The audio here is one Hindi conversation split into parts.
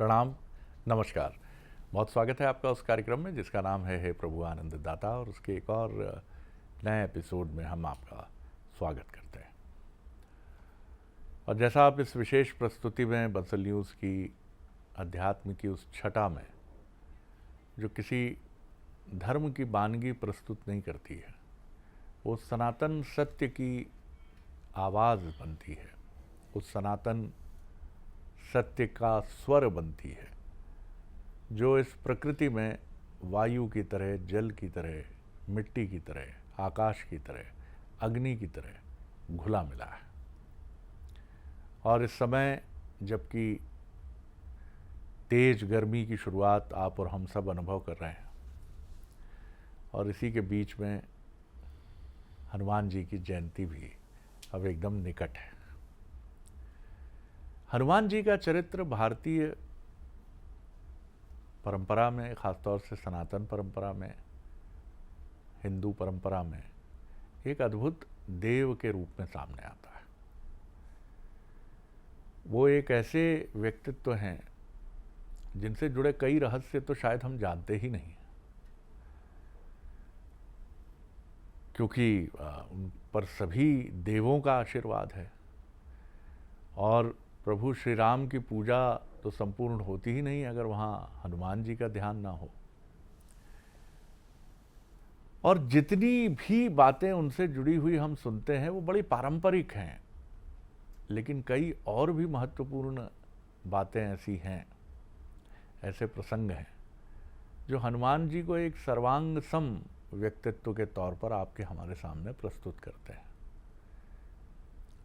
प्रणाम, नमस्कार। बहुत स्वागत है आपका उस कार्यक्रम में जिसका नाम है हे प्रभु आनंद दाता, और उसके एक और नए एपिसोड में हम आपका स्वागत करते हैं। और जैसा आप इस विशेष प्रस्तुति में बंसल न्यूज़ की अध्यात्म की उस छटा में जो किसी धर्म की वानगी प्रस्तुत नहीं करती है, वो सनातन सत्य की आवाज़ बनती है, उस सनातन सत्य का स्वर बनती है, जो इस प्रकृति में वायु की तरह, जल की तरह, मिट्टी की तरह, आकाश की तरह, अग्नि की तरह घुला मिला है। और इस समय जबकि तेज गर्मी की शुरुआत आप और हम सब अनुभव कर रहे हैं, और इसी के बीच में हनुमान जी की जयंती भी अब एकदम निकट है। हनुमान जी का चरित्र भारतीय परंपरा में, ख़ासतौर से सनातन परंपरा में, हिंदू परंपरा में एक अद्भुत देव के रूप में सामने आता है। वो एक ऐसे व्यक्तित्व हैं जिनसे जुड़े कई रहस्य तो शायद हम जानते ही नहीं, क्योंकि उन पर सभी देवों का आशीर्वाद है। और प्रभु श्री राम की पूजा तो संपूर्ण होती ही नहीं अगर वहाँ हनुमान जी का ध्यान ना हो। और जितनी भी बातें उनसे जुड़ी हुई हम सुनते हैं वो बड़ी पारंपरिक हैं, लेकिन कई और भी महत्वपूर्ण बातें ऐसी हैं, ऐसे प्रसंग हैं जो हनुमान जी को एक सर्वांग सम व्यक्तित्व के तौर पर आपके हमारे सामने प्रस्तुत करते हैं।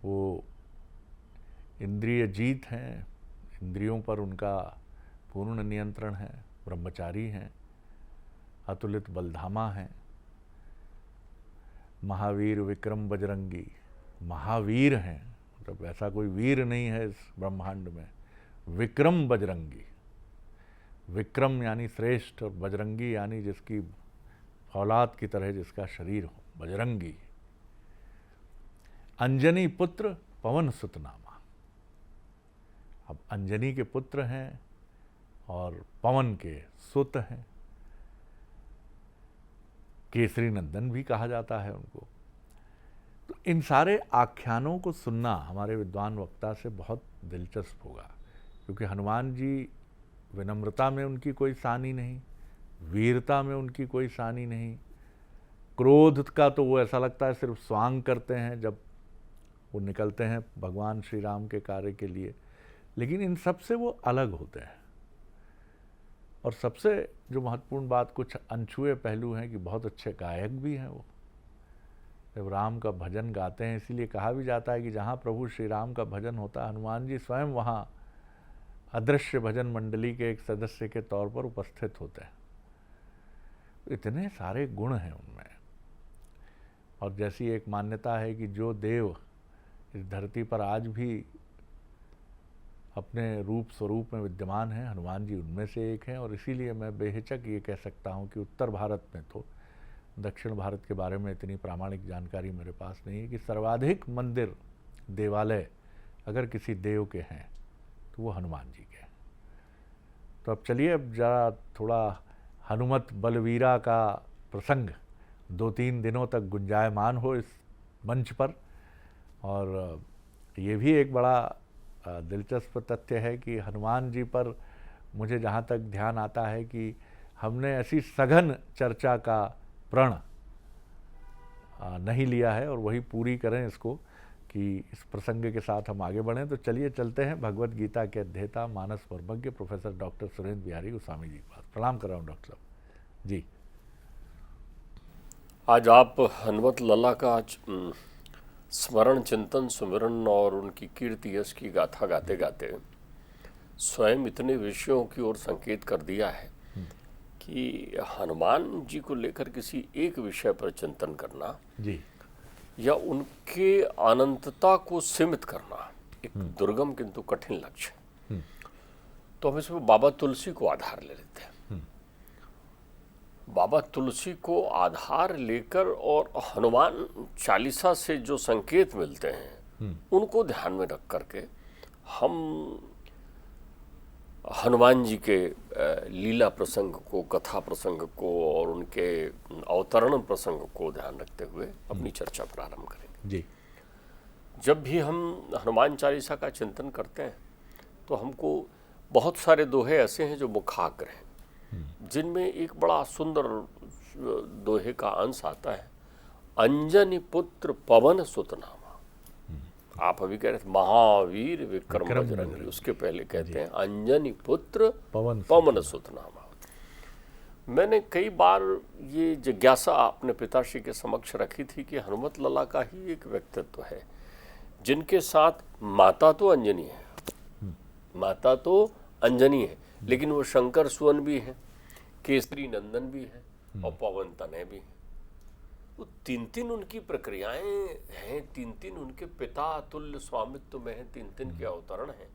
वो इंद्रिय जीत हैं, इंद्रियों पर उनका पूर्ण नियंत्रण है, ब्रह्मचारी हैं, अतुलित बलधामा हैं, महावीर विक्रम बजरंगी, महावीर हैं। मतलब ऐसा कोई वीर नहीं है इस ब्रह्मांड में। विक्रम बजरंगी, विक्रम यानी श्रेष्ठ, और बजरंगी यानी जिसकी औलाद की तरह जिसका शरीर हो, बजरंगी। अंजनी पुत्र पवन सुत नामा। अब अंजनी के पुत्र हैं और पवन के सुत हैं, केसरी नंदन भी कहा जाता है उनको। तो इन सारे आख्यानों को सुनना हमारे विद्वान वक्ता से बहुत दिलचस्प होगा, क्योंकि हनुमान जी विनम्रता में उनकी कोई सानी नहीं, वीरता में उनकी कोई सानी नहीं, क्रोध का तो वो ऐसा लगता है सिर्फ स्वांग करते हैं जब वो निकलते हैं भगवान श्री राम के कार्य के लिए, लेकिन इन सब से वो अलग होते हैं। और सबसे जो महत्वपूर्ण बात, कुछ अनछुए पहलू हैं कि बहुत अच्छे गायक भी हैं वो। जब राम का भजन गाते हैं, इसीलिए कहा भी जाता है कि जहाँ प्रभु श्री राम का भजन होता है, हनुमान जी स्वयं वहाँ अदृश्य भजन मंडली के एक सदस्य के तौर पर उपस्थित होते हैं। तो इतने सारे गुण हैं उनमें। और जैसी एक मान्यता है कि जो देव इस धरती पर आज भी अपने रूप स्वरूप में विद्यमान हैं, हनुमान जी उनमें से एक हैं। और इसीलिए मैं बेहिचक ये कह सकता हूँ कि उत्तर भारत में, तो दक्षिण भारत के बारे में इतनी प्रामाणिक जानकारी मेरे पास नहीं है, कि सर्वाधिक मंदिर, देवालय अगर किसी देव के हैं तो वो हनुमान जी के हैं। तो अब चलिए, अब जरा थोड़ा हनुमत बलवीरा का प्रसंग 2-3 दिनों तक गुंजायमान हो इस मंच पर। और ये भी एक बड़ा दिलचस्प तथ्य है कि हनुमान जी पर मुझे जहाँ तक ध्यान आता है कि हमने ऐसी सघन चर्चा का प्रण नहीं लिया है, और वही पूरी करें इसको, कि इस प्रसंग के साथ हम आगे बढ़ें। तो चलिए चलते हैं भगवत गीता के अध्येता, मानस मर्मज्ञ प्रोफेसर डॉक्टर सुरेंद्र बिहारी गोस्वामी जी के पास। प्रणाम कर रहा हूँ डॉक्टर साहब जी। आज आप हनुमत लला का स्मरण, चिंतन, सुमिरन और उनकी कीर्ति यश की गाथा गाते गाते स्वयं इतने विषयों की ओर संकेत कर दिया है कि हनुमान जी को लेकर किसी एक विषय पर चिंतन करना जी, या उनके अनंतता को सीमित करना एक दुर्गम किंतु कठिन लक्ष्य है। तो हम इसमें बाबा तुलसी को आधार ले लेते हैं। बाबा तुलसी को आधार लेकर और हनुमान चालीसा से जो संकेत मिलते हैं उनको ध्यान में रख करके हम हनुमान जी के लीला प्रसंग को, कथा प्रसंग को और उनके अवतरण प्रसंग को ध्यान रखते हुए अपनी चर्चा प्रारंभ करेंगे। जी। जब भी हम हनुमान चालीसा का चिंतन करते हैं तो हमको बहुत सारे दोहे ऐसे हैं जो मुखाग्र हैं, जिनमें एक बड़ा सुंदर दोहे का अंश आता है, अंजनी पुत्र पवन सुत नामा। आप अभी कह रहे थे महावीर विक्रम बजरंगी, उसके पहले कहते हैं अंजनी पुत्र पवन सुत नामा। मैंने कई बार ये जिज्ञासा अपने पिताश्री के समक्ष रखी थी कि हनुमत लला का ही एक व्यक्तित्व है जिनके साथ माता तो अंजनी है, माता तो अंजनी है, लेकिन वो शंकर सुवन भी है, केसरी नंदन भी है और पवन तनय भी है। वो तीन तीन उनकी प्रक्रियाएं हैं, तीन तीन उनके पिता तुल्य स्वामित्व में हैं, तीन तीन के अवतरण हैं।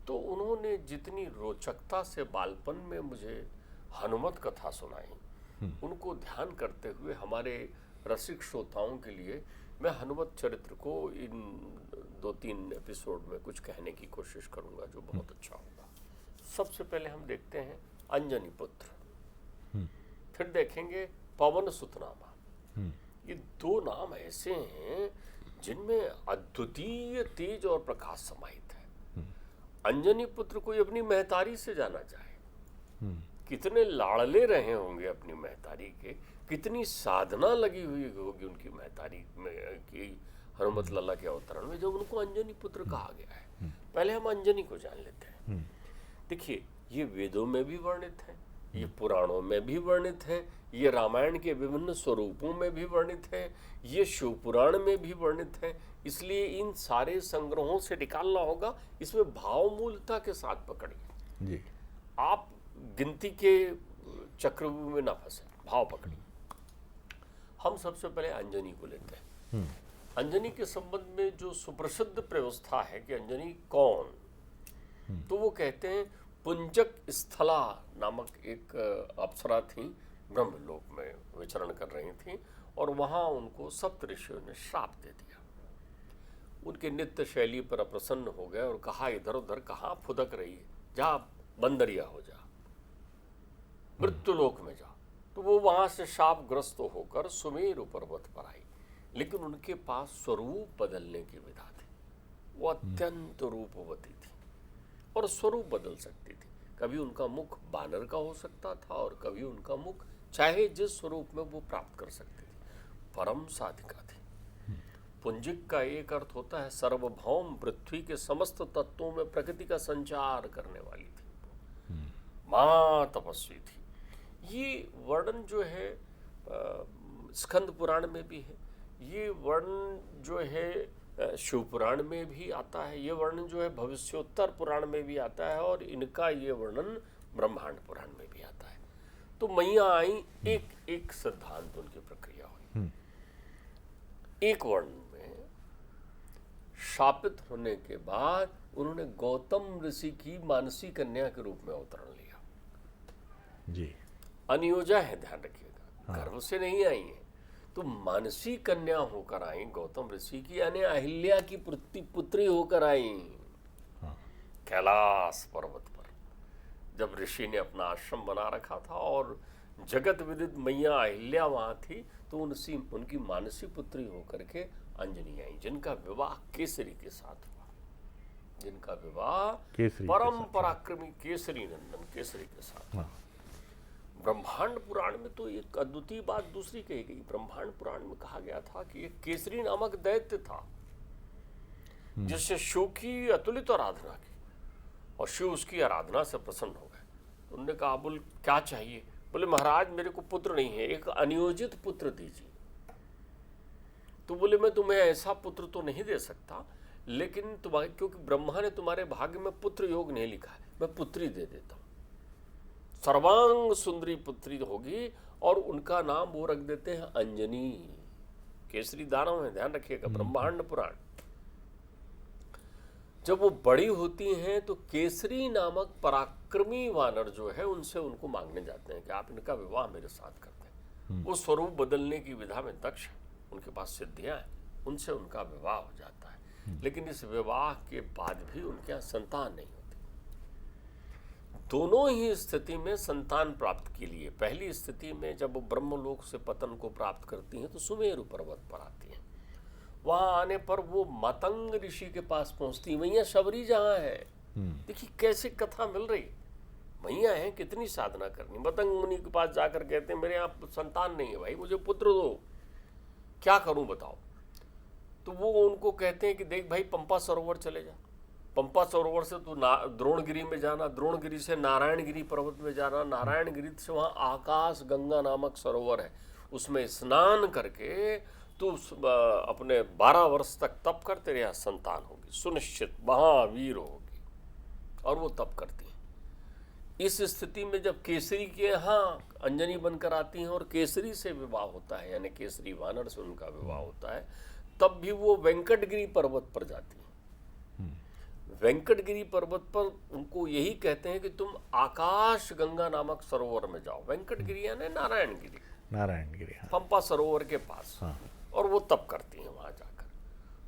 तो उन्होंने जितनी रोचकता से बालपन में मुझे हनुमत कथा सुनाई, उनको ध्यान करते हुए हमारे रसिक श्रोताओं के लिए मैं हनुमत चरित्र को इन 2-3 एपिसोड में कुछ कहने की कोशिश करूंगा जो बहुत अच्छा होगा। सबसे पहले हम देखते हैं अंजनी पुत्र, फिर देखेंगे पवन सुत नामा। ये दो नाम ऐसे हैं जिनमें अद्वितीय तेज और प्रकाश समाहित है। अंजनी पुत्र कोई अपनी महतारी से जाना चाहे, कितने लाड़ले रहे होंगे अपनी महतारी के, कितनी साधना लगी हुई होगी उनकी महतारी में की हनुमत लला के अवतरण में, जब उनको अंजनी पुत्र कहा गया है। पहले हम अंजनी को जान लेते हैं। देखिए, ये वेदों में भी वर्णित है, ये पुराणों में भी वर्णित है, ये रामायण के विभिन्न स्वरूपों में भी वर्णित है, ये शिव पुराण में भी वर्णित है। इसलिए इन सारे संग्रहों से निकालना होगा, इसमें भाव मूलता के साथ पकड़िए जी। आप गिनती के चक्रव्यूह में ना फंसे, भाव पकड़िए। हम सबसे पहले अंजनी को लेते हैं। अंजनी के संबंध में जो सुप्रसिद्ध व्यवस्था है कि अंजनी कौन, तो वो कहते हैं पुंजक स्थला नामक एक अप्सरा थी, ब्रह्मलोक में विचरण कर रही थी, और वहां उनको सप्त ऋषियों ने श्राप दे दिया। उनके नित्य शैली पर अप्रसन्न हो गए और कहा, इधर उधर कहाँ फुदक रही है, जा बंदरिया हो जा, मृत्युलोक में जा। तो वो वहां से शापग्रस्त होकर सुमेरु पर्वत पर आई, लेकिन उनके पास स्वरूप बदलने की विधा थी। वो अत्यंत रूपवती थी और स्वरूप बदल सकती थी। कभी उनका मुख बानर का हो सकता था और कभी उनका मुख चाहे जिस स्वरूप में वो प्राप्त कर सकती थी। परम साधिका थी। पुंजिक का एक अर्थ होता है सर्वभौम, पृथ्वी के समस्त तत्वों में प्रकृति का संचार करने वाली थी, मां तपस्वी थी। ये वर्णन जो है स्कंद पुराण में भी है, ये वर्णन जो है शिव पुराण में भी आता है, ये वर्णन जो है भविष्योत्तर पुराण में भी आता है, और इनका ये वर्णन ब्रह्मांड पुराण में भी आता है। तो मैया आई, एक एक सिद्धांत उनकी प्रक्रिया हुई। एक वर्णन में शापित होने के बाद उन्होंने गौतम ऋषि की मानसी कन्या के रूप में अवतरण लिया जी। अनियोजा है, ध्यान रखिएगा, गर्भ से नहीं आई है, तो मानसी कन्या होकर आई गौतम ऋषि की, यानी अहिल्या की पुत्री होकर आई कैलाश पर्वत पर, जब ऋषि ने अपना आश्रम बना रखा था और जगत विदित मैया अहिल्या वहां थी, तो उनकी मानसी पुत्री होकर के अंजनी आई, जिनका विवाह केसरी के साथ हुआ, जिनका विवाह परम पराक्रमी केसरी नंदन केसरी के साथ। ब्रह्मांड पुराण में तो एक अद्वितीय बात दूसरी कही गई। ब्रह्मांड पुराण में कहा गया था कि एक केसरी नामक दैत्य था जिससे शिव की अतुलित आराधना की, और शिव उसकी आराधना से प्रसन्न हो गए। तो उन्होंने कहा, बोल क्या चाहिए? बोले महाराज मेरे को पुत्र नहीं है, एक अनियोजित पुत्र दीजिए। तो बोले मैं तुम्हें ऐसा पुत्र तो नहीं दे सकता, लेकिन तुम्हारे, क्योंकि ब्रह्मा ने तुम्हारे भाग्य में पुत्र योग नहीं लिखा है, मैं पुत्री दे देता हूं, सर्वांग सुंदरी पुत्री होगी, और उनका नाम वो रख देते हैं अंजनी। केसरी दानव है, ध्यान रखिएगा, ब्रह्मांड पुराण। जब वो बड़ी होती हैं तो केसरी नामक पराक्रमी वानर जो है उनसे उनको मांगने जाते हैं कि आप इनका विवाह मेरे साथ करते हैं। वो स्वरूप बदलने की विधा में दक्ष है, उनके पास सिद्धियां हैं, उनसे उनका विवाह हो जाता है। लेकिन इस विवाह के बाद भी उनके यहाँ संतान नहीं होती। दोनों ही स्थिति में संतान प्राप्त के लिए, पहली स्थिति में जब वो ब्रह्मलोक से पतन को प्राप्त करती हैं तो सुमेरु पर्वत पर आती हैं। वहां आने पर वो मतंग ऋषि के पास पहुंचती, मैया शबरी जहाँ है। देखिए कैसे कथा मिल रही, मैया है, कितनी साधना करनी। मतंग मुनि के पास जाकर कहते हैं मेरे यहाँ संतान नहीं है भाई, मुझे पुत्र दो, क्या करूं बताओ। तो वो उनको कहते हैं कि देख भाई पंपा सरोवर चले जा, पंपा सरोवर से तू द्रोणगिरी में जाना, द्रोणगिरी से नारायणगिरी पर्वत में जाना, नारायणगिरी से वहाँ आकाश गंगा नामक सरोवर है, उसमें स्नान करके तू अपने 12 वर्ष तक तप कर, तेरे यहाँ संतान होगी सुनिश्चित, महावीर होगी। और वो तप करती हैं। इस स्थिति में जब केसरी के यहाँ अंजनी बनकर आती हैं और केसरी से विवाह होता है, यानी केसरी वानर से उनका विवाह होता है, तब भी वो वेंकटगिरी पर्वत पर जाती हैं। वेंकटगिरी पर्वत पर उनको यही कहते हैं कि तुम आकाश गंगा नामक सरोवर में जाओ। वेंकटगिरी यानी नारायणगिरी, नारायणगिरी, हाँ। पंपा सरोवर के पास, हाँ। और वो तप करती हैं वहां जाकर।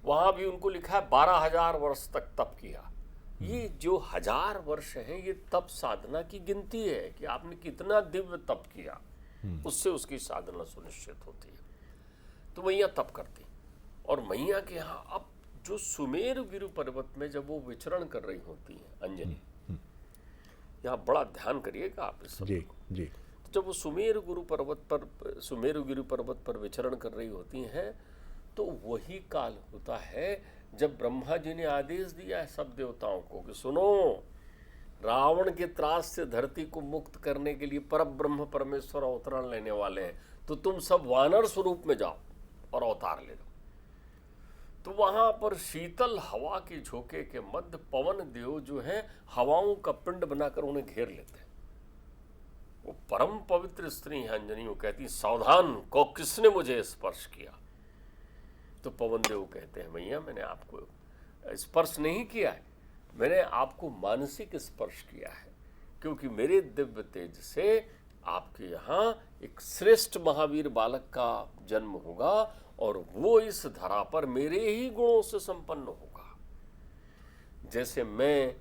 वहां भी उनको लिखा है 12,000 वर्ष तक तप किया। ये जो 1000 वर्ष हैं ये तप साधना की गिनती है कि आपने कितना दिव्य तप किया, उससे उसकी साधना सुनिश्चित होती है। तो मैया तप करती, और मैया के यहाँ अब जो सुमेरु गिरु पर्वत में जब वो विचरण कर रही होती हैं अंजनी, यहाँ बड़ा ध्यान करिएगा आप इस सब को। जी। तो जब वो सुमेरु गिरु पर्वत पर विचरण कर रही होती हैं तो वही काल होता है जब ब्रह्मा जी ने आदेश दिया है सब देवताओं को कि सुनो, रावण के त्रास से धरती को मुक्त करने के लिए परब्रह्म परमेश्वर अवतरण लेने वाले हैं, तो तुम सब वानर स्वरूप में जाओ और अवतार ले लो। तो वहां पर शीतल हवा के झोंके के मध्य पवन देव जो हैं हवाओं का पिंड बनाकर उन्हें घेर लेते हैं। वो परम पवित्र स्त्री है अंजनी, वो कहती सावधान, को किसने मुझे स्पर्श किया। तो पवन देव कहते हैं मैया मैंने आपको स्पर्श नहीं किया है, मैंने आपको मानसिक स्पर्श किया है, क्योंकि मेरे दिव्य तेज से आपके यहाँ एक श्रेष्ठ महावीर बालक का जन्म होगा और वो इस धरा पर मेरे ही गुणों से संपन्न होगा। जैसे मैं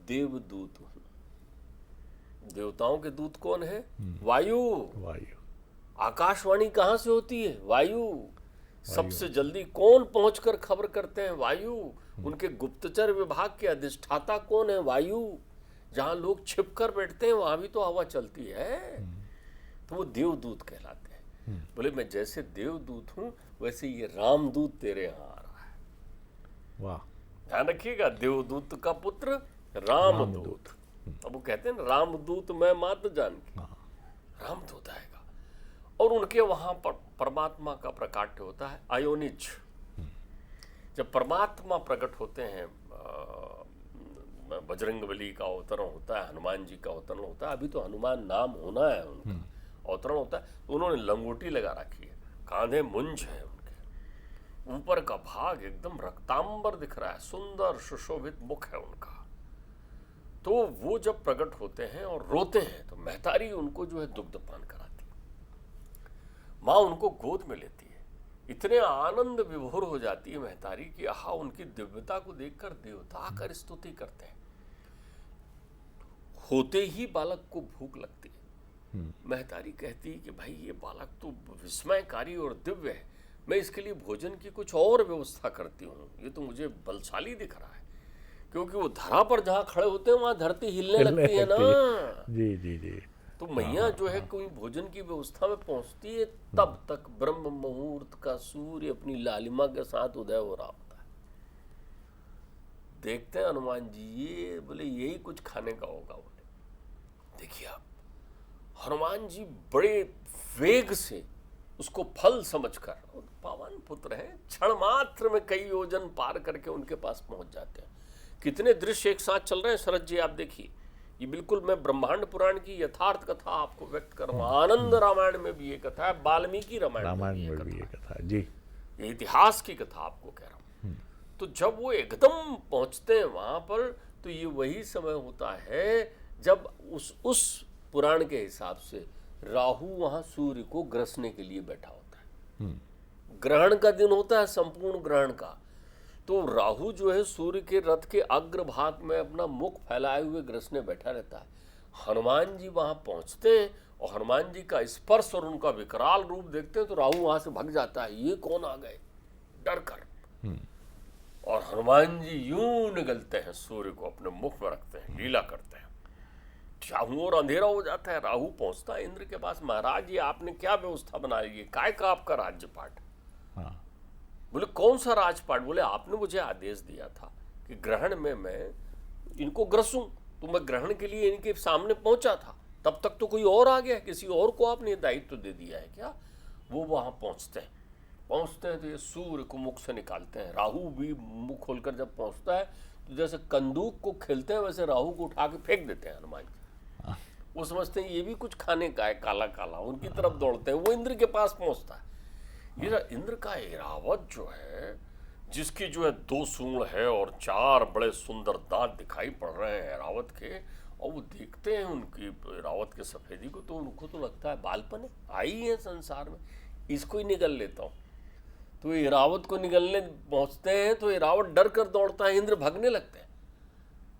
देवदूत हूं, देवताओं के दूत कौन है? वायु। आकाशवाणी कहाँ से होती है? वायु। सबसे जल्दी कौन पहुंचकर खबर करते हैं? वायु। उनके गुप्तचर विभाग के अधिष्ठाता कौन है? वायु। जहां लोग छिपकर बैठते हैं वहां भी तो हवा चलती है, तो वो देवदूत कहलाते हैं। बोले मैं जैसे देवदूत हूं वैसे ये रामदूत तेरे यहाँ आ रहा है। वाह, ध्यान रखिएगा, देवदूत का पुत्र रामदूत। अब वो कहते हैं रामदूत मैं मात जानकी, रामदूत आएगा। और उनके वहां पर परमात्मा का प्रकाट्य होता है अयोनिज। जब परमात्मा प्रकट होते हैं, बजरंगबली का अवतरण होता है, हनुमान जी का अवतरण होता है, अभी तो हनुमान नाम होना है उनका, अवतरण होता है, तो उन्होंने लंगोटी लगा रखी है, कांधे मुंज है उनके, ऊपर का भाग एकदम रक्तांबर दिख रहा है, सुंदर सुशोभित मुख है उनका। तो वो जब प्रकट होते हैं और रोते हैं तो महतारी उनको जो है दुग्धपान कराती, माँ उनको गोद में लेती है, इतने आनंद विभोर हो जाती है महतारी कि आहा, उनकी दिव्यता को देखकर देवता आकर स्तुति करते हैं। होते ही बालक को भूख लगती है, महतारी कहती है कि भाई ये बालक तो विस्मयकारी और दिव्य है, मैं इसके लिए भोजन की कुछ और व्यवस्था करती हूँ, ये तो मुझे बलशाली दिख रहा है। क्योंकि वो धरा पर जहाँ खड़े होते हैं वहां धरती हिलने लगती है ना। जी जी जी। तो मैया जो है कोई भोजन की व्यवस्था में पहुंचती है, तब तक ब्रह्म मुहूर्त का सूर्य अपनी लालिमा के साथ उदय हो रहा होता है। देखते हैं हनुमान जी, ये बोले यही कुछ खाने का होगा। बोले देखिए आप, हनुमान जी बड़े वेग से उसको फल समझकर, पावन पुत्र हैं, क्षण मात्र में कई योजन पार करके उनके पास पहुंच जाते हैं। कितने दृश्य एक साथ चल रहे हैं शरद जी, आप देखिए। ये बिल्कुल मैं ब्रह्मांड पुराण की यथार्थ कथा आपको व्यक्त कर रहा हूँ। आनंद रामायण में भी ये कथा है, वाल्मीकि रामायण में भी ये कथा है जी। ये इतिहास की कथा आपको कह रहा हूँ। तो जब वो एकदम पहुंचते हैं वहां पर, तो ये वही समय होता है जब उस पुराण के हिसाब से राहु वहां सूर्य को ग्रसने के लिए बैठा होता है। ग्रहण का दिन होता है, संपूर्ण ग्रहण का। तो राहु जो है सूर्य के रथ के अग्रभाग में अपना मुख फैलाए हुए ग्रसने बैठा रहता है। हनुमान जी वहां पहुंचते हैं और हनुमान जी का स्पर्श और उनका विकराल रूप देखते हैं तो राहु वहां से भाग जाता है, ये कौन आ गए, डर कर। और हनुमान जी यूं निगलते हैं, सूर्य को अपने मुख में रखते हैं, लीला करते हैं, चारों ओर अंधेरा हो जाता है। राहु पहुंचता है इंद्र के पास, महाराज ये आपने क्या व्यवस्था बनाई है, काय का आपका राज्यपाठ? हाँ। बोले कौन सा राजपाट? बोले आपने मुझे आदेश दिया था कि ग्रहण में मैं इनको ग्रसूं, तो मैं ग्रहण के लिए इनके सामने पहुंचा था, तब तक तो कोई और आ गया, किसी और को आपने दायित्व दे दिया है क्या? वो वहां पहुंचते हैं तो ये सूर्य को मुख से निकालते हैं। राहु भी मुख खोलकर जब पहुंचता है तो जैसे कंदूक को खेलते हैं वैसे राहु को उठा के फेंक देते हैं हनुमान जी। वो समझते हैं ये भी कुछ खाने का है, काला काला, उनकी तरफ दौड़ते हैं। वो इंद्र के पास पहुंचता है। ये इंद्र का ऐरावत जो है, जिसकी जो है 2 सूंड है और 4 बड़े सुंदर दांत दिखाई पड़ रहे हैं ऐरावत के, और वो देखते हैं उनकी ऐरावत के सफेदी को, तो उनको तो लगता है बालपन है, आई है संसार में, इसको ही निगल लेता हूँ। तो ऐरावत को निगलने पहुंचते हैं तो ऐरावत डर कर दौड़ता है, इंद्र भागने लगते हैं।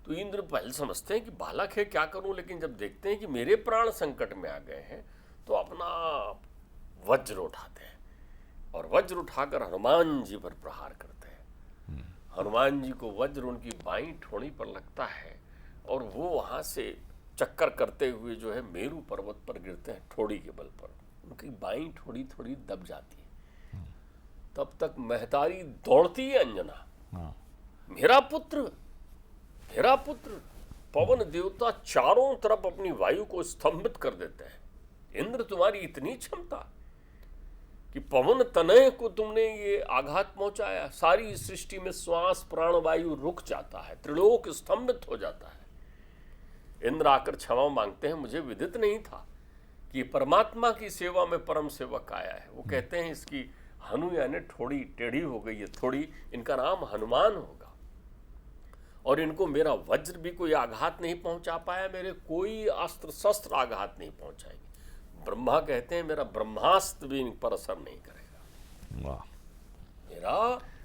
तो इंद्र पहले समझते हैं कि बालक है, क्या करूं, लेकिन जब देखते हैं कि मेरे प्राण संकट में आ गए हैं तो अपना वज्र उठाते हैं और वज्र उठाकर हनुमान जी पर प्रहार करते हैं। हनुमान जी को वज्र उनकी बाईं ठोड़ी पर लगता है और वो वहां से चक्कर करते हुए जो है मेरू पर्वत पर गिरते हैं, ठोड़ी के बल पर। उनकी बाईं ठोड़ी थोड़ी दब जाती है। तब तक महतारी दौड़ती है अंजना, मेरा पुत्र, मेरा पुत्र। पवन देवता चारों तरफ अपनी वायु को स्तंभित कर देते हैं। इंद्र तुम्हारी इतनी क्षमता कि पवन तनय को तुमने ये आघात पहुंचाया, सारी सृष्टि में श्वास प्राण वायु रुक जाता है, त्रिलोक स्तंभित हो जाता है। इंद्र आकर क्षमा मांगते हैं, मुझे विदित नहीं था कि परमात्मा की सेवा में परम सेवक आया है। वो कहते हैं इसकी हनु यानी थोड़ी टेढ़ी हो गई है, थोड़ी, इनका नाम हनुमान होगा और इनको मेरा वज्र भी कोई आघात नहीं पहुंचा पाया, मेरे कोई अस्त्र शस्त्र आघात नहीं पहुंचाएंगे। ब्रह्मा कहते हैं मेरा ब्रह्मास्त्र भी इन पर असर नहीं करेगा। वाह। मेरा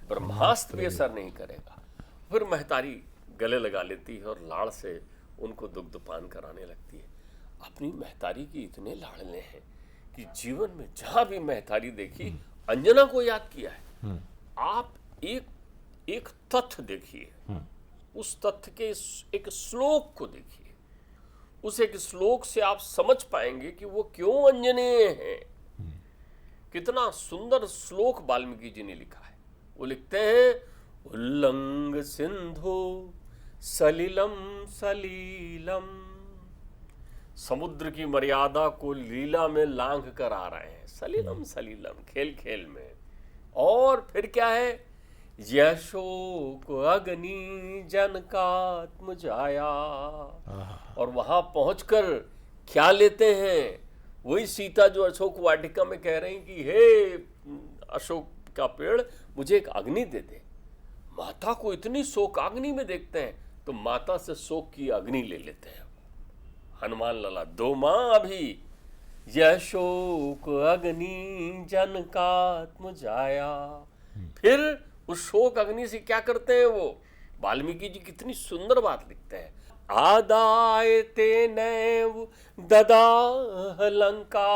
ब्रह्मास्त्र भी असर नहीं करेगा। फिर महतारी गले लगा लेती है और लाड़ से उनको दुग्धपान कराने लगती है। अपनी महतारी की इतने लाड़ले हैं कि जीवन में जहां भी महतारी देखी अंजना को याद किया है। आप एक तथ्य देखिए, उस तथ्य के एक श्लोक को देखिए, उस एक श्लोक से आप समझ पाएंगे कि वो क्यों अंजनेय हैं। कितना सुंदर श्लोक वाल्मीकि जी ने लिखा है। वो लिखते हैं, उल्लंघ सिंधु सलिलम सलीलम, समुद्र की मर्यादा को लीला में लांघ कर आ रहे हैं, सलीलम सलीलम, खेल खेल में। और फिर क्या है, यशोक अग्नि जनकात्म जाया। और वहां पहुंचकर क्या लेते हैं, वही सीता जो अशोक वाटिका में कह रही कि हे अशोक का पेड़, मुझे एक अग्नि दे दे। माता को इतनी शोकाग्नि में देखते हैं तो माता से शोक की अग्नि ले लेते हैं। हनुमान लला, दो मां अभी, यशोक अग्नि जनकात्म जाया। फिर उस शोक अग्नि से क्या करते हैं वो, वाल्मीकि जी कितनी सुंदर बात लिखते हैं, आदाय ते नैव ददाह लंका।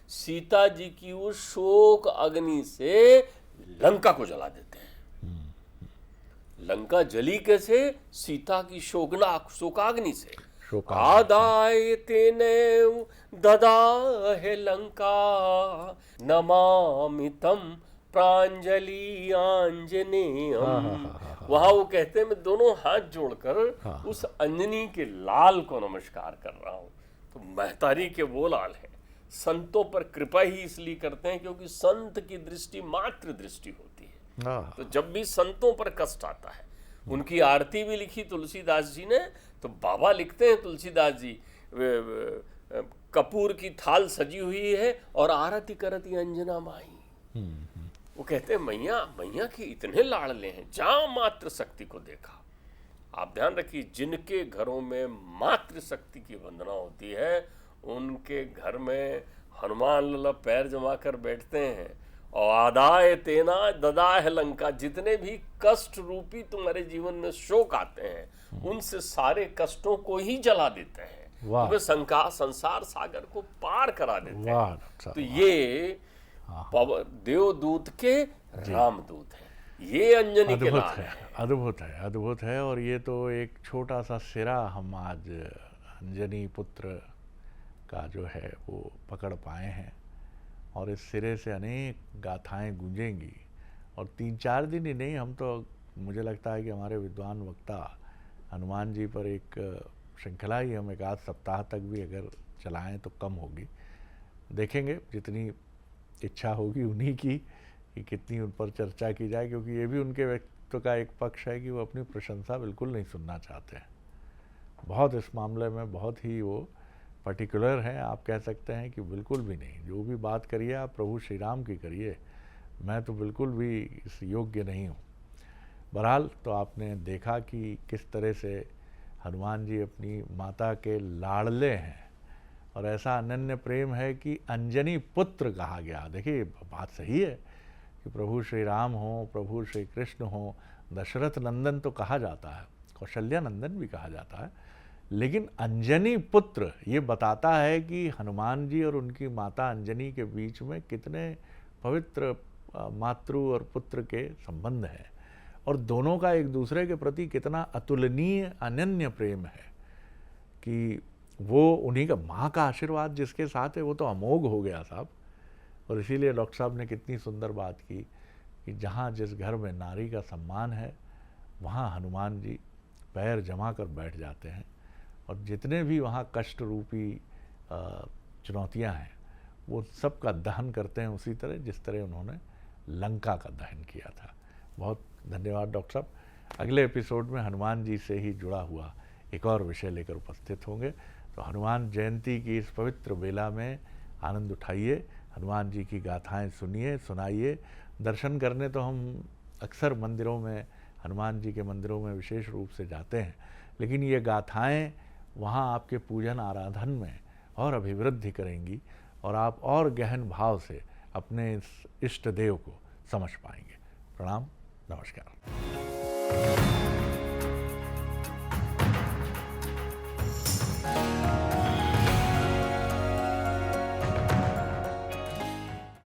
सीता जी की उस शोक अग्नि से लंका को जला देते हैं। लंका जली कैसे, सीता की शोकाग्नि से। आदाय ते नैव ददाह लंका, नमामि तम प्रांजलि आंजनेयम। वहां वो कहते हैं मैं दोनों हाथ जोड़कर उस अंजनी के लाल को नमस्कार कर रहा हूं। तो महतारी के वो लाल है। संतों पर कृपा ही इसलिए करते हैं क्योंकि संत की दृष्टि मात्र दृष्टि होती है। तो जब भी संतों पर कष्ट आता है, उनकी आरती भी लिखी तुलसीदास जी ने। तो बाबा लिखते हैं तुलसीदास जी, कपूर की थाल सजी हुई है और आरती करती अंजना माई। वो कहते हैं मैया, मैया के इतने लाड़ले हैं, जहां मात्र शक्ति को देखा। आप ध्यान रखिए, जिनके घरों में मात्र शक्ति की वंदना होती है उनके घर में हनुमान लला पैर जमा कर बैठते हैं और आदाय तेना ददा है लंका। जितने भी कष्ट रूपी तुम्हारे जीवन में शोक आते हैं उनसे सारे कष्टों को ही जला देते हैं, वाह। तुम्हें संसार सागर को पार करा देते वाह हैं। डॉक्टर साहब, तो ये देवदूत के रामदूत है, ये अंजनी के लाल है। अद्भुत है, अद्भुत है। और ये तो एक छोटा सा सिरा हम आज अंजनी पुत्र का जो है वो पकड़ पाए हैं, और इस सिरे से अनेक गाथाएं गूंजेंगी। और 3-4 दिन ही नहीं, हम तो मुझे लगता है कि हमारे विद्वान वक्ता हनुमान जी पर एक श्रृंखला ही हम 1 आध सप्ताह तक भी अगर चलाएं तो कम होगी। देखेंगे जितनी इच्छा होगी उन्हीं की कि कितनी उन पर चर्चा की जाए, क्योंकि ये भी उनके व्यक्तित्व का एक पक्ष है कि वो अपनी प्रशंसा बिल्कुल नहीं सुनना चाहते हैं। बहुत इस मामले में बहुत ही वो पर्टिकुलर हैं। आप कह सकते हैं कि बिल्कुल भी नहीं, जो भी बात करिए आप प्रभु श्री राम की करिए, मैं तो बिल्कुल भी इस योग्य नहीं हूँ। बहरहाल तो आपने देखा कि किस तरह से हनुमान जी अपनी माता के लाडले हैं, और ऐसा अनन्य प्रेम है कि अंजनी पुत्र कहा गया। देखिए बात सही है कि प्रभु श्री राम हो, प्रभु श्री कृष्ण हो, दशरथ नंदन तो कहा जाता है, कौशल्या नंदन भी कहा जाता है, लेकिन अंजनी पुत्र ये बताता है कि हनुमान जी और उनकी माता अंजनी के बीच में कितने पवित्र मातृ और पुत्र के संबंध हैं, और दोनों का एक दूसरे के प्रति कितना अतुलनीय अनन्य प्रेम है कि वो उन्हीं का माँ का आशीर्वाद जिसके साथ है वो तो अमोघ हो गया साहब। और इसीलिए डॉक्टर साहब ने कितनी सुंदर बात की कि जहाँ जिस घर में नारी का सम्मान है वहाँ हनुमान जी पैर जमा कर बैठ जाते हैं, और जितने भी वहाँ कष्ट रूपी चुनौतियाँ हैं वो सब का दहन करते हैं उसी तरह जिस तरह उन्होंने लंका का दहन किया था। बहुत धन्यवाद डॉक्टर साहब। अगले एपिसोड में हनुमान जी से ही जुड़ा हुआ एक और विषय लेकर उपस्थित होंगे। तो हनुमान जयंती की इस पवित्र बेला में आनंद उठाइए, हनुमान जी की गाथाएं सुनिए, सुनाइए। दर्शन करने तो हम अक्सर मंदिरों में, हनुमान जी के मंदिरों में विशेष रूप से जाते हैं, लेकिन ये गाथाएं वहाँ आपके पूजन आराधन में और अभिवृद्धि करेंगी, और आप और गहन भाव से अपने इस इष्ट देव को समझ पाएंगे। प्रणाम, नमस्कार।